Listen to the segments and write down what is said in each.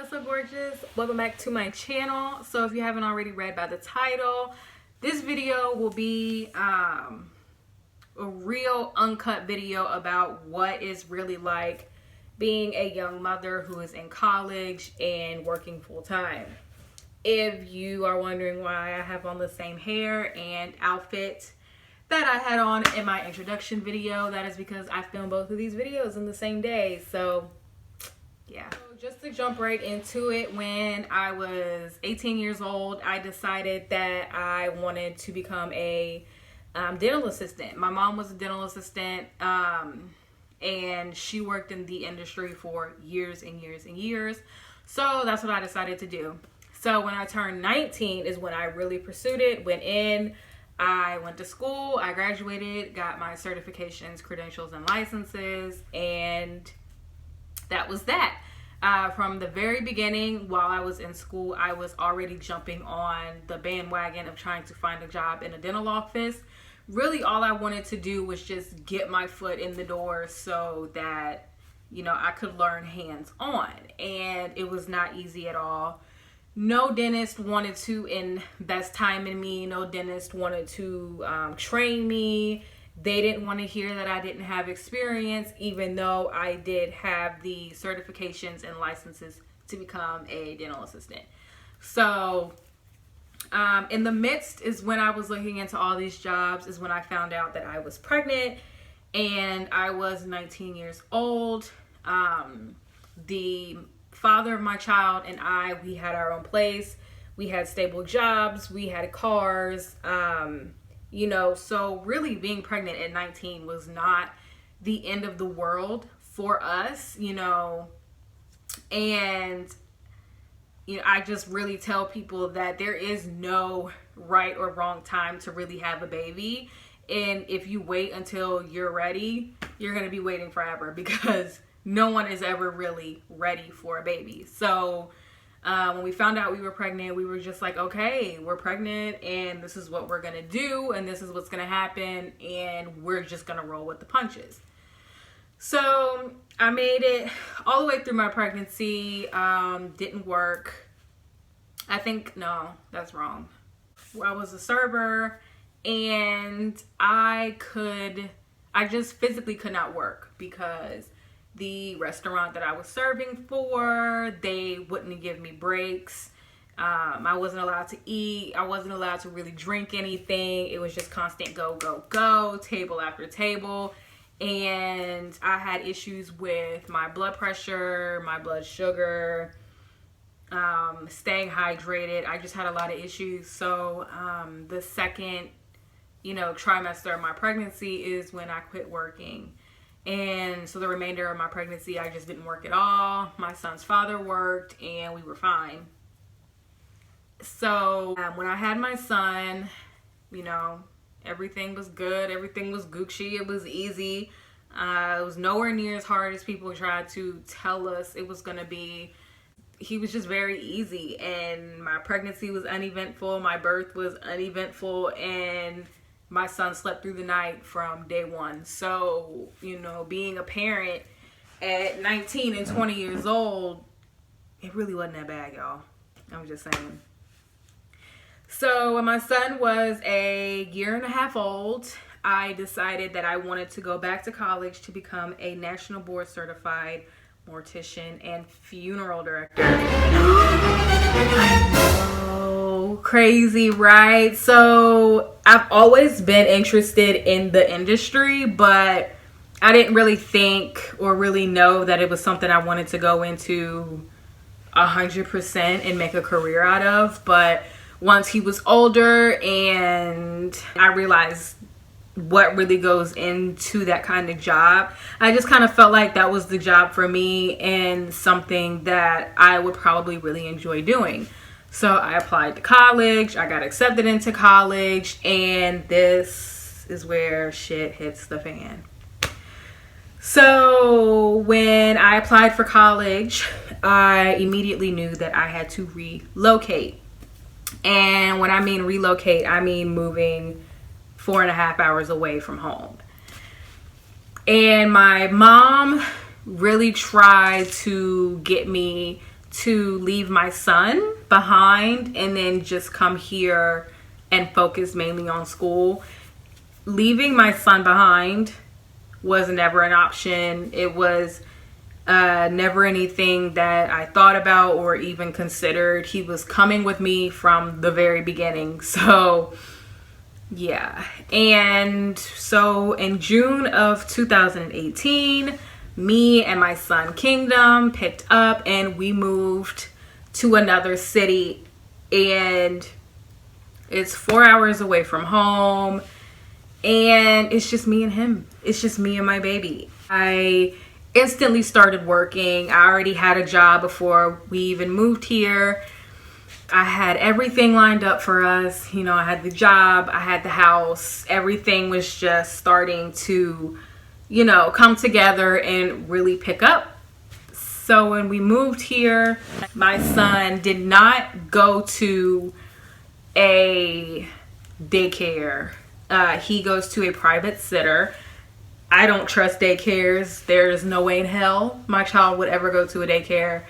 What's up, gorgeous? Welcome back to my channel. So if you haven't already read by the title, this video will be a real uncut video about what is really like being a young mother who is in college and working full-time. If you are wondering why I have on the same hair and outfit that I had on in my introduction video, that is because I filmed both of these videos in the same day. So yeah. So just to jump right into it, when I was 18 years old, I decided that I wanted to become a dental assistant. My mom was a dental assistant, and she worked in the industry for years and years and years. So that's what I decided to do. So when I turned 19 is when I really pursued it. I went to school, I graduated, got my certifications, credentials, and licenses, and that was that. From the very beginning, while I was in school, I was already jumping on the bandwagon of trying to find a job in a dental office. Really, all I wanted to do was just get my foot in the door so that, I could learn hands-on. And it was not easy at all. No dentist wanted to invest time in me. No dentist wanted to train me. They didn't want to hear that I didn't have experience, even though I did have the certifications and licenses to become a dental assistant. So in the midst is when I was looking into all these jobs is when I found out that I was pregnant, and I was 19 years old. The father of my child and we had our own place. We had stable jobs. We had cars. So really being pregnant at 19 was not the end of the world for us, and, I just really tell people that there is no right or wrong time to really have a baby. And if you wait until you're ready, you're going to be waiting forever, because no one is ever really ready for a baby. So when we found out we were pregnant, we were just like, okay, we're pregnant and this is what we're going to do and this is what's going to happen, and we're just going to roll with the punches. So I made it all the way through my pregnancy. Didn't work. No, that's wrong. I was a server, and I just physically could not work because the restaurant that I was serving for, they wouldn't give me breaks. I wasn't allowed to eat. I wasn't allowed to really drink anything. It was just constant go, go, go, table after table. And I had issues with my blood pressure, my blood sugar, staying hydrated. I just had a lot of issues. So the second, trimester of my pregnancy is when I quit working. And so the remainder of my pregnancy, I just didn't work at all. My son's father worked, and we were fine. So when I had my son, everything was good. Everything was Gucci. It was easy. It was nowhere near as hard as people tried to tell us it was going to be. He was just very easy, and my pregnancy was uneventful. My birth was uneventful, and my son slept through the night from day one. So, being a parent at 19 and 20 years old, it really wasn't that bad, y'all. I'm just saying. So when my son was a year and a half old, I decided that I wanted to go back to college to become a national board certified mortician and funeral director. Crazy, right? So I've always been interested in the industry, but I didn't really think or really know that it was something I wanted to go into 100% and make a career out of. But once he was older and I realized what really goes into that kind of job, I just kind of felt like that was the job for me and something that I would probably really enjoy doing. So I applied to college, I got accepted into college, and this is where shit hits the fan. So when I applied for college, I immediately knew that I had to relocate. And when I mean relocate, I mean moving 4.5 hours away from home. And my mom really tried to get me to leave my son behind and then just come here and focus mainly on school. Leaving my son behind was never an option. It was never anything that I thought about or even considered. He was coming with me from the very beginning. So yeah. And so in June of 2018, me and my son Kingdom picked up and we moved to another city, and it's 4 hours away from home, and it's just me and him. It's just me and my baby. I instantly started working. I already had a job before we even moved here. I had everything lined up for us. You know, I had the job, I had the house. Everything was just starting to, you know, come together and really pick up. So when we moved here, my son did not go to a daycare. He goes to a private sitter. I don't trust daycares. There's no way in hell my child would ever go to a daycare.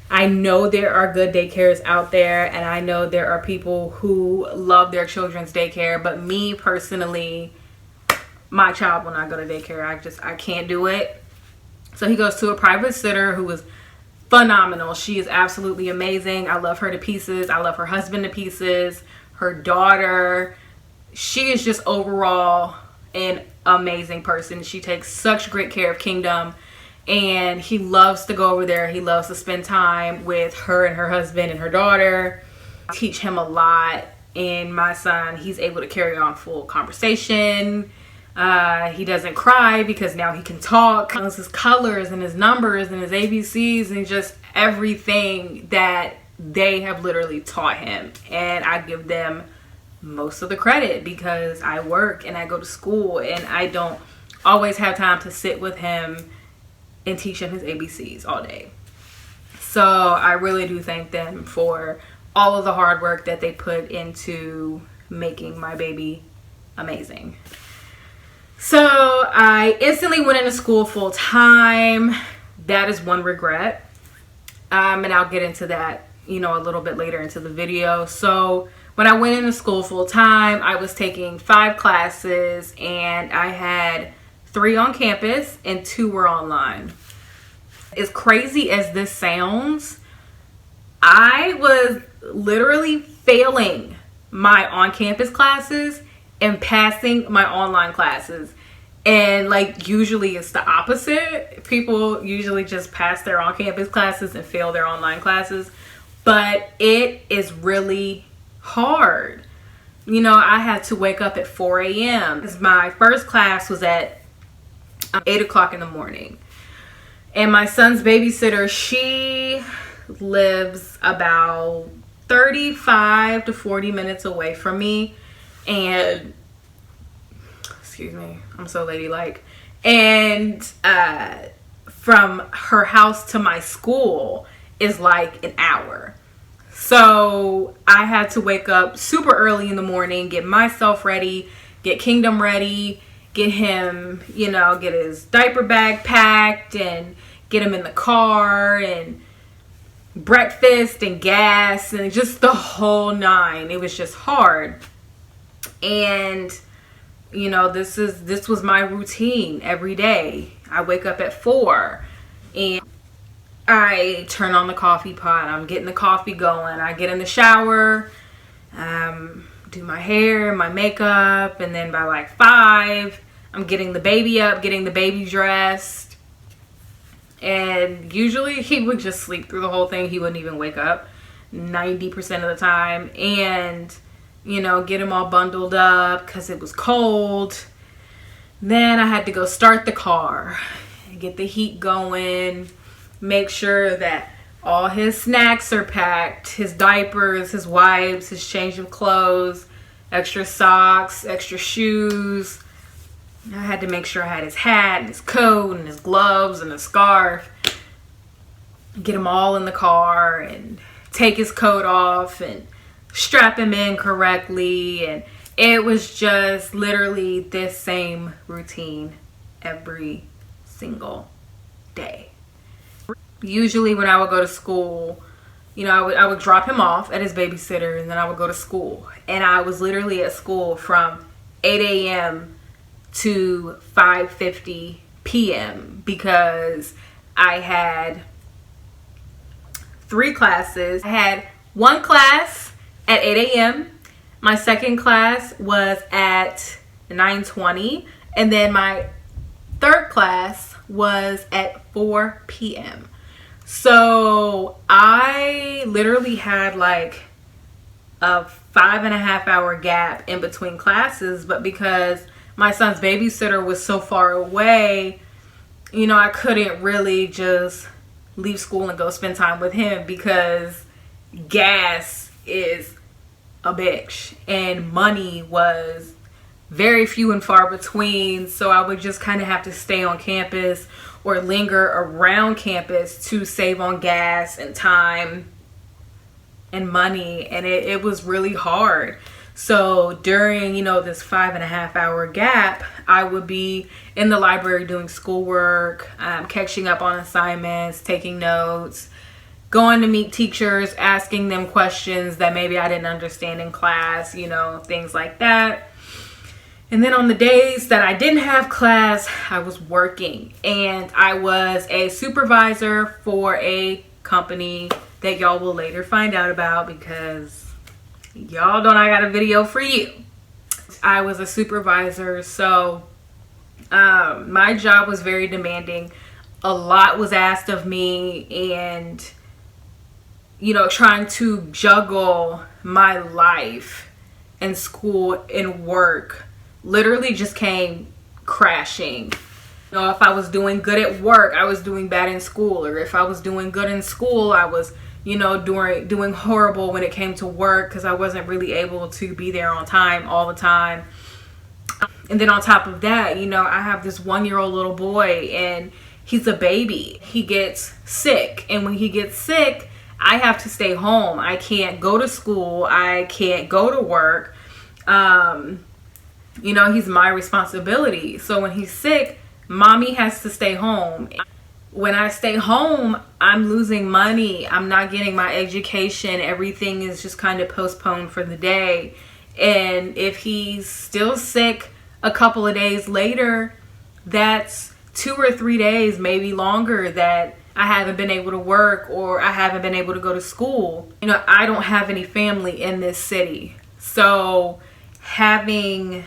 I know there are good daycares out there, and I know there are people who love their children's daycare, but me personally, my child will not go to daycare. I can't do it. So he goes to a private sitter who is phenomenal. She is absolutely amazing. I love her to pieces. I love her husband to pieces. Her daughter. She is just overall an amazing person. She takes such great care of Kingdom, and he loves to go over there. He loves to spend time with her and her husband and her daughter. Teach him a lot. And my son, he's able to carry on full conversation. He doesn't cry because now he can talk. He knows his colors and his numbers and his ABCs and just everything that they have literally taught him. And I give them most of the credit because I work and I go to school and I don't always have time to sit with him and teach him his ABCs all day. So I really do thank them for all of the hard work that they put into making my baby amazing. So I instantly went into school full time. That is one regret. And I'll get into that, you know, a little bit later into the video. So when I went into school full time, I was taking 5 classes, and I had 3 on campus and 2 were online. As crazy as this sounds, I was literally failing my on-campus classes and passing my online classes. And like usually it's the opposite. People usually just pass their on-campus classes and fail their online classes. But it is really hard. You know, I had to wake up at 4 a.m. My first class was at 8 o'clock in the morning. And my son's babysitter, she lives about 35 to 40 minutes away from me. And, excuse me, I'm so ladylike. And from her house to my school is like an hour. So I had to wake up super early in the morning, get myself ready, get Kingdom ready, get him, you know, get his diaper bag packed and get him in the car and breakfast and gas and just the whole 9. It was just hard. And, you know, this was my routine every day. I wake up at 4 and I turn on the coffee pot. I'm getting the coffee going. I get in the shower, do my hair, my makeup, and then by like 5, I'm getting the baby up, getting the baby dressed. And usually he would just sleep through the whole thing. He wouldn't even wake up 90% of the time. And, you know, get him all bundled up because it was cold. Then I had to go start the car, get the heat going, make sure that all his snacks are packed, his diapers, his wipes, his change of clothes, extra socks, extra shoes. I had to make sure I had his hat and his coat and his gloves and a scarf. Get him all in the car and take his coat off and strap him in correctly. And it was just literally this same routine every single day. Usually when I would go to school, you know, I would drop him off at his babysitter, and then I would go to school. And I was literally at school from 8 a.m. to 5:50 p.m. because I had 3 classes. I had one class at 8 a.m. My second class was at 9:20, and then my third class was at 4 p.m. So I literally had like a 5.5 hour gap in between classes, but because my son's babysitter was so far away, you know, I couldn't really just leave school and go spend time with him because gas is a bitch and money was very few and far between. So I would just kind of have to stay on campus or linger around campus to save on gas and time and money. And it was really hard. So during, you know, this 5.5 hour gap, I would be in the library doing schoolwork, catching up on assignments, taking notes, going to meet teachers, asking them questions that maybe I didn't understand in class, you know, things like that. And then on the days that I didn't have class, I was working, and I was a supervisor for a company that y'all will later find out about because y'all don't, I got a video for you. I was a supervisor, so my job was very demanding. A lot was asked of me, and you know, trying to juggle my life and school and work literally just came crashing. You know, if I was doing good at work, I was doing bad in school, or if I was doing good in school, I was, you know, doing horrible when it came to work because I wasn't really able to be there on time all the time. And then on top of that, you know, I have this 1-year-old little boy, and he's a baby. He gets sick, and when he gets sick, I have to stay home. I can't go to school. I can't go to work. You know, he's my responsibility. So when he's sick, mommy has to stay home. When I stay home, I'm losing money. I'm not getting my education. Everything is just kind of postponed for the day. And if he's still sick a couple of days later, that's 2 or 3 days, maybe longer, that I haven't been able to work or I haven't been able to go to school. You know, I don't have any family in this city. So having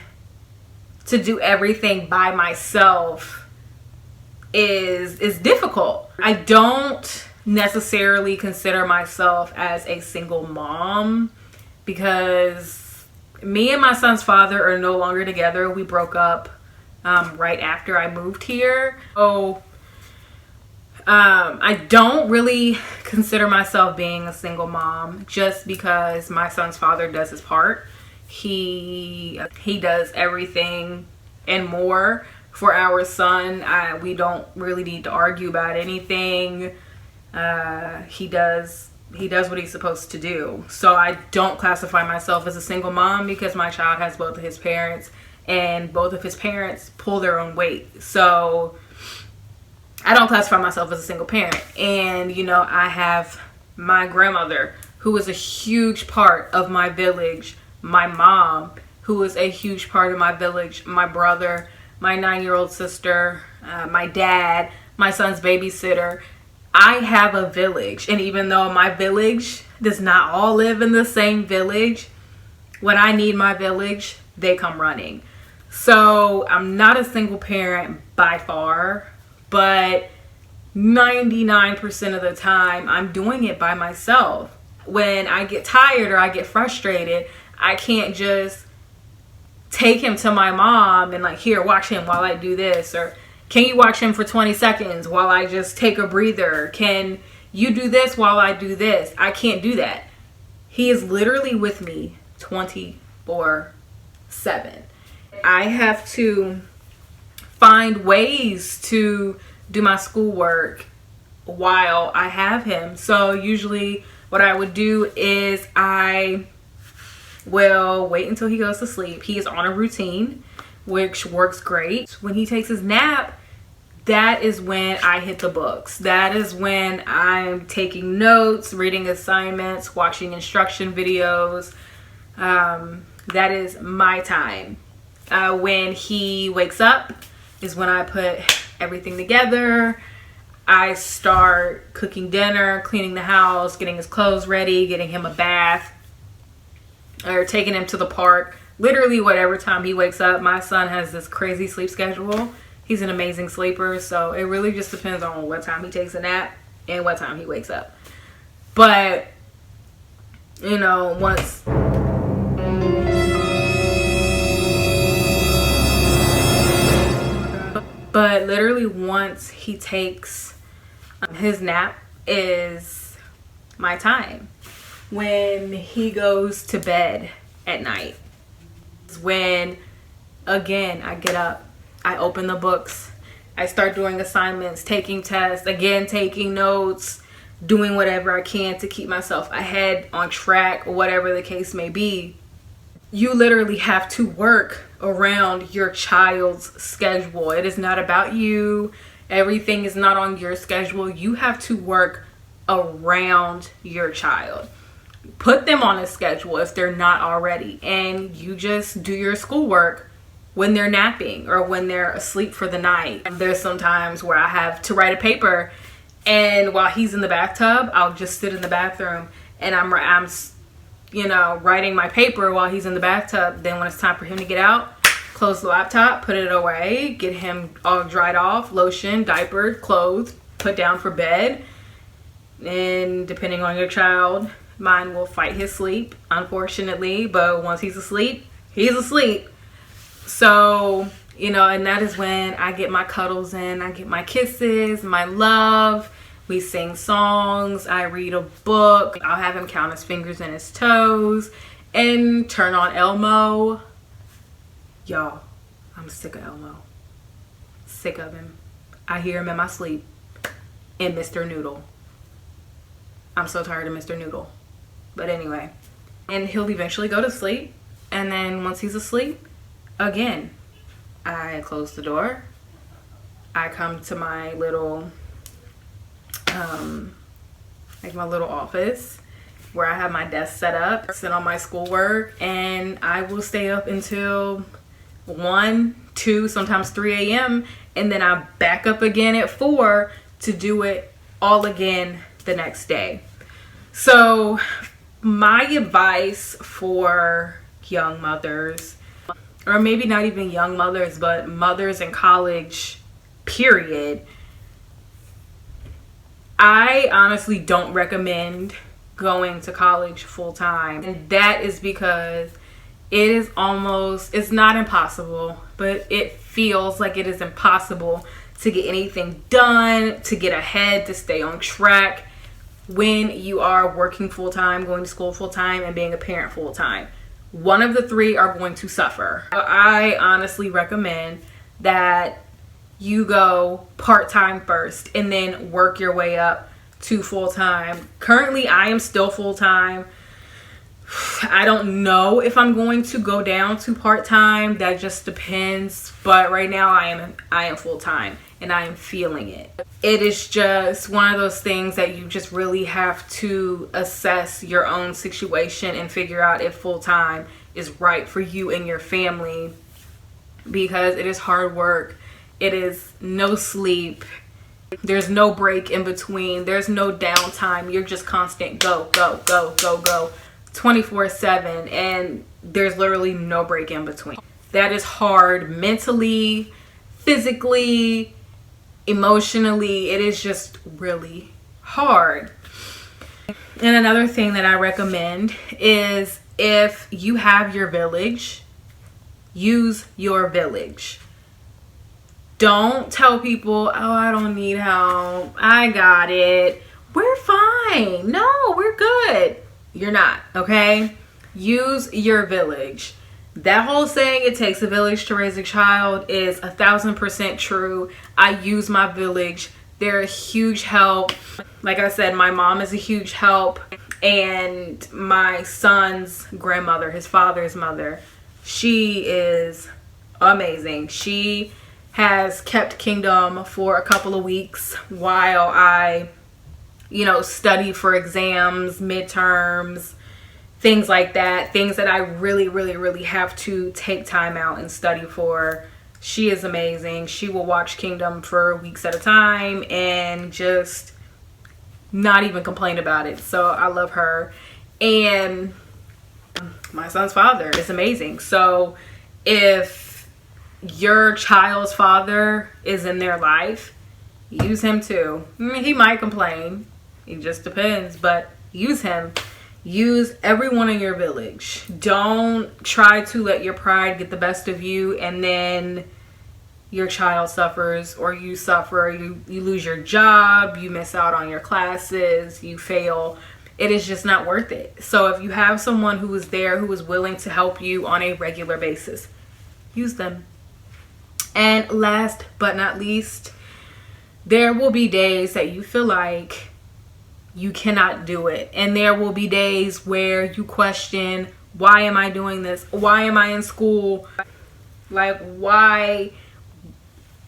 to do everything by myself is difficult. I don't necessarily consider myself as a single mom because me and my son's father are no longer together. We broke up right after I moved here. So I don't really consider myself being a single mom just because my son's father does his part. He does everything and more for our son. We don't really need to argue about anything. He does what he's supposed to do. So I don't classify myself as a single mom because my child has both of his parents, and both of his parents pull their own weight. So I don't classify myself as a single parent. And, you know, I have my grandmother, who is a huge part of my village, my mom, who is a huge part of my village, my brother, my 9-year-old sister, my dad, my son's babysitter. I have a village. And even though my village does not all live in the same village, when I need my village, they come running. So I'm not a single parent by far, but 99% of the time I'm doing it by myself. When I get tired or I get frustrated, I can't just take him to my mom and like, here, watch him while I do this, or can you watch him for 20 seconds while I just take a breather? Can you do this while I do this? I can't do that. He is literally with me 24/7. I have to find ways to do my schoolwork while I have him. So usually what I would do is I will wait until he goes to sleep. He is on a routine, which works great. When he takes his nap, that is when I hit the books. That is when I'm taking notes, reading assignments, watching instruction videos. That is my time. When he wakes up is when I put everything together. I start cooking dinner, cleaning the house, getting his clothes ready, getting him a bath, or taking him to the park. Literally whatever time he wakes up. My son has this crazy sleep schedule. He's an amazing sleeper, so it really just depends on what time he takes a nap and what time he wakes up. But, you know, literally once he takes his nap is my time. When he goes to bed at night is when, again, I get up, I open the books, I start doing assignments, taking tests, again, taking notes, doing whatever I can to keep myself ahead, on track, or whatever the case may be. You literally have to work around your child's schedule. It is not about you. Everything is not on your schedule. You have to work around your child. Put them on a schedule if they're not already, and you just do your schoolwork when they're napping or when they're asleep for the night. There's some times where I have to write a paper, and while he's in the bathtub, I'll just sit in the bathroom and I'm you know, writing my paper while he's in the bathtub. Then when it's time for him to get out, close the laptop, put it away, get him all dried off, lotion, diapered, clothed, put down for bed. And depending on your child, mine will fight his sleep, unfortunately, but once he's asleep, he's asleep. So, you know, and that is when I get my cuddles in, I get my kisses, my love. We sing songs, I read a book, I'll have him count his fingers and his toes, and turn on Elmo. Y'all, I'm sick of Elmo. Sick of him. I hear him in my sleep. And Mr. Noodle. I'm so tired of Mr. Noodle. But anyway. And he'll eventually go to sleep. And then once he's asleep, again, I close the door. I come to my little, like my little office where I have my desk set up, sit on my schoolwork, and I will stay up until 1, 2, sometimes 3 a.m. and then I back up again at 4 to do it all again the next day. So my advice for young mothers, or maybe not even young mothers, but mothers in college, period, I honestly don't recommend going to college full time. And that is because it is almost, it's not impossible, but it feels like it is impossible to get anything done, to get ahead, to stay on track when you are working full time, going to school full time, and being a parent full time. One of the three are going to suffer. I honestly recommend that you go part-time first and then work your way up to full-time. Currently, I am still full-time. I don't know if I'm going to go down to part-time. That just depends. But right now I am full-time and I am feeling it. It is just one of those things that you just really have to assess your own situation and figure out if full-time is right for you and your family, because it is hard work. It is no sleep. There's no break in between. There's no downtime. You're just constant go, go, go, go, go, 24/7, and there's literally no break in between. That is hard mentally, physically, emotionally. It is just really hard. And another thing that I recommend is, if you have your village, use your village. Don't tell people, oh, I don't need help, I got it, we're fine, no, we're good. You're not, okay? Use your village. That whole saying, it takes a village to raise a child, is 1000% true. I use my village. They're a huge help. Like I said, my mom is a huge help, and my son's grandmother, his father's mother, she is amazing. She has kept Kingdom for a couple of weeks while I, you know, study for exams, midterms, things like that. Things that I really have to take time out and study for. She is amazing. She will watch Kingdom for weeks at a time and just not even complain about it. So I love her. And my son's father is amazing. So if your child's father is in their life, use him too. I mean, he might complain. It just depends. But use him. Use everyone in your village. Don't try to let your pride get the best of you and then your child suffers, or you suffer, you lose your job, you miss out on your classes, you fail. It is just not worth it. So if you have someone who is there, who is willing to help you on a regular basis, use them. And last but not least, there will be days that you feel like you cannot do it. And there will be days where you question, why am I doing this? Why am I in school? Like, why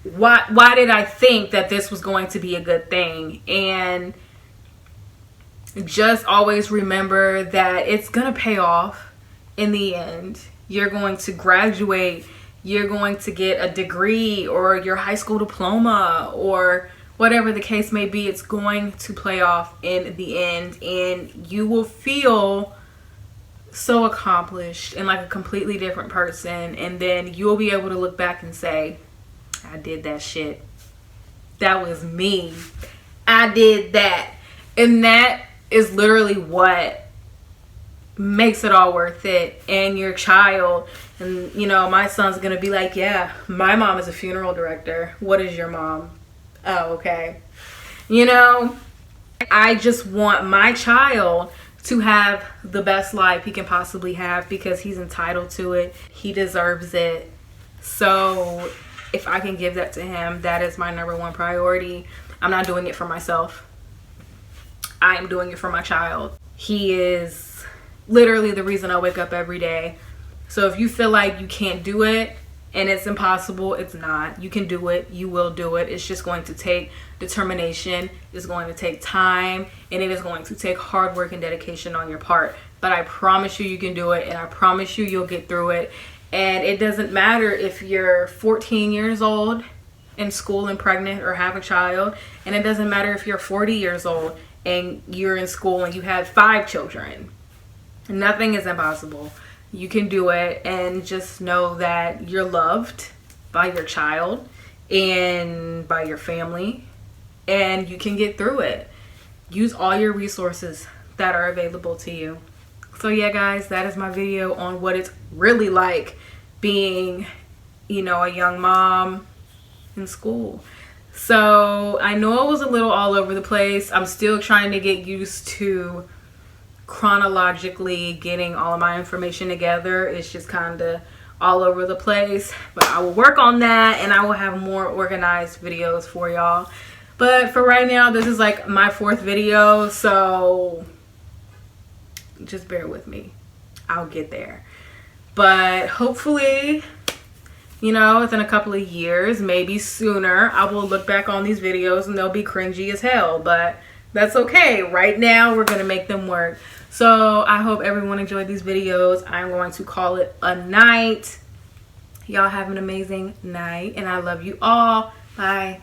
did I think that this was going to be a good thing? And just always remember that it's gonna pay off in the end. You're going to graduate, you're going to get a degree or your high school diploma or whatever the case may be. It's going to pay off in the end, and you will feel so accomplished and like a completely different person. And then you'll be able to look back and say, I did that shit. That was me. I did that. And that is literally what makes it all worth it. And your child, and you know, my son's gonna be like, yeah, my mom is a funeral director. What is your mom? Oh, okay. You know, I just want my child to have the best life he can possibly have because he's entitled to it. He deserves it. So if I can give that to him, that is my #1 priority. I'm not doing it for myself. I am doing it for my child. He is literally the reason I wake up every day. So if you feel like you can't do it and it's impossible, it's not. You can do it. You will do it. It's just going to take determination. It's going to take time. And it is going to take hard work and dedication on your part. But I promise you, you can do it. And I promise you, you'll get through it. And it doesn't matter if you're 14 years old in school and pregnant or have a child. And it doesn't matter if you're 40 years old and you're in school and you have 5 children. Nothing is impossible. You can do it, and just know that you're loved by your child and by your family, and you can get through it. Use all your resources that are available to you. So yeah, guys, that is my video on what it's really like being, you know, a young mom in school. So I know it was a little all over the place. I'm still trying to get used to chronologically getting all of my information together. It's just kind of all over the place, but I will work on that, and I will have more organized videos for y'all. But for right now, this is like my 4th video, so just bear with me. I'll get there. But hopefully, you know, within a couple of years, maybe sooner, I will look back on these videos and they'll be cringy as hell, but that's okay. Right now, we're gonna make them work. So I hope everyone enjoyed these videos. I'm going to call it a night. Y'all have an amazing night, and I love you all. Bye.